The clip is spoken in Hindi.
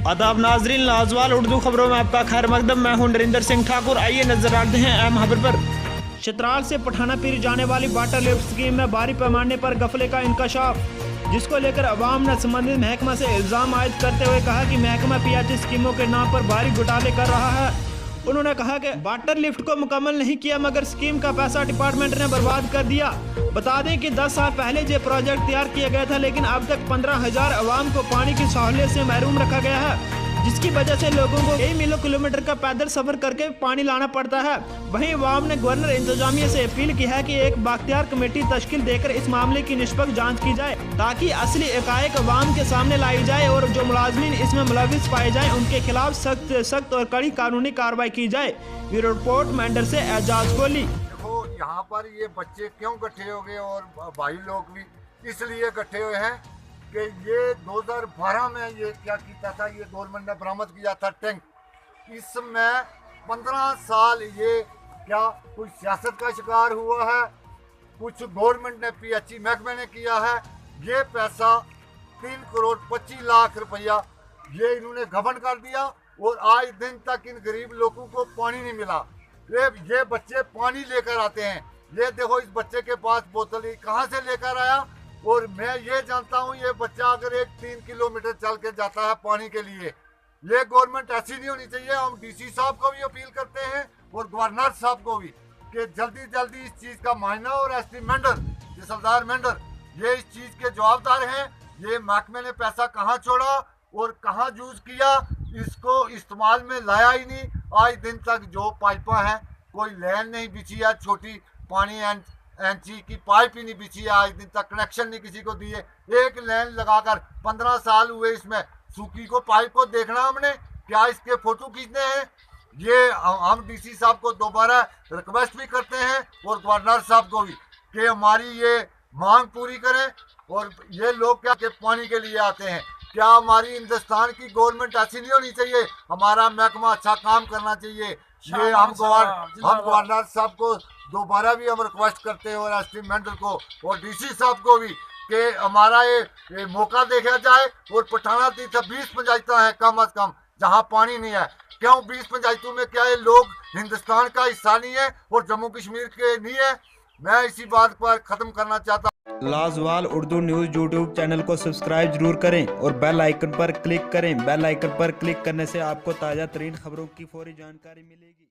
आदाब नाजरीन, लाजवाल उर्दू खबरों में आपका खैर मकदम। मैं हूं नरिंदर सिंह ठाकुर। आइए नजर डालते हैं अहम खबर पर। चित्राल से पठाना पीर जाने वाली वाटर लिफ्ट स्कीम में भारी पैमाने पर गफले का इंकशाफ, जिसको लेकर अवाम ने संबंधित महकमा से इल्जाम आयद करते हुए कहा कि महकमा पीएचई स्कीमों के नाम पर भारी घोटाले कर रहा है। उन्होंने कहा कि वाटर लिफ्ट को मुकम्मल नहीं किया मगर स्कीम का पैसा डिपार्टमेंट ने बर्बाद कर दिया। बता दें कि 10 साल पहले ये प्रोजेक्ट तैयार किया गया था, लेकिन अब तक 15,000 अवाम को पानी की सहूलियत से महरूम रखा गया है, जिसकी वजह से लोगों को कई मीलों किलोमीटर का पैदल सफर करके पानी लाना पड़ता है। वहीं अवाम ने गवर्नर इंतजामिया से अपील की है कि एक बाख्तियार कमेटी तश्कील देकर इस मामले की निष्पक्ष जांच की जाए, ताकि असली एकाएक अवाम के सामने लाई जाए और जो मुलाजमीन इसमें मुलविस पाए जाए उनके खिलाफ सख्त से सख्त और कड़ी कानूनी कार्रवाई की जाए। ब्यूरो रिपोर्ट मेंढर से एजाज कोहली। देखो यहाँ पर ये बच्चे क्यों इकट्ठे हो गए और भाई लोग भी इसलिए इकट्ठे हुए हैं कि ये 2012 में ये क्या किया था, ये गवर्नमेंट ने बरामद किया था टैंक। इसमें 15 साल ये क्या कुछ सियासत का शिकार हुआ है, कुछ गवर्नमेंट ने पीएचई महकमे ने किया है। ये पैसा 3 करोड़ 25 लाख रुपया ये इन्होंने घबंड कर दिया और आज दिन तक इन गरीब लोगों को पानी नहीं मिला। ये बच्चे पानी लेकर आते हैं। ये देखो इस बच्चे के पास बोतल कहाँ से लेकर आया, और मैं ये जानता हूँ ये बच्चा अगर 3 किलोमीटर चल के जाता है पानी के लिए। ये गवर्नमेंट ऐसी नहीं होनी चाहिए। हम डीसी साहब को भी अपील करते हैं और गवर्नर साहब को भी कि जल्दी जल्दी इस चीज़ का मायना और एसपी मेंढर, सरदार मेंढर, ये इस चीज़ के जवाबदार हैं। ये महकमे ने पैसा कहाँ छोड़ा और कहाँ यूज किया, इसको इस्तेमाल में लाया ही नहीं। आज दिन तक जो पाइपा हैं कोई लाइन नहीं बिछी है, छोटी पानी एंची की पाइप ही नहीं बिछी है, आज दिन तक कनेक्शन नहीं किसी को दिए। एक लाइन लगाकर 15 साल हुए इसमें सूखी को पाइप को देखना हमने, क्या इसके फोटो खींचने हैं। ये हम डीसी साहब को दोबारा रिक्वेस्ट भी करते हैं और गवर्नर साहब को भी कि हमारी ये मांग पूरी करें। और ये लोग क्या के पानी के लिए आते हैं, क्या हमारी हिंदुस्तान की गवर्नमेंट ऐसी नहीं होनी चाहिए। हमारा महकमा अच्छा काम करना चाहिए। ये हम गवर्नर साहब को दोबारा भी हम रिक्वेस्ट करते हैं और एसपी मेंढर को और डीसी साहब को भी कि हमारा ये मौका देखा जाए। और पठाना तीर्थ 20 पंचायतें हैं कम अज कम जहां पानी नहीं है। क्यों 20 पंचायतों में क्या ये लोग हिंदुस्तान का हिस्सा नहीं है और जम्मू कश्मीर के नहीं है। मैं इसी बात पर खत्म करना चाहता हूँ। लाजवाल उर्दू न्यूज़ यूट्यूब चैनल को सब्सक्राइब जरूर करें और बेल आइकन पर क्लिक करें। बेल आइकन पर क्लिक करने से आपको ताज़ा तरीन खबरों की फौरी जानकारी मिलेगी।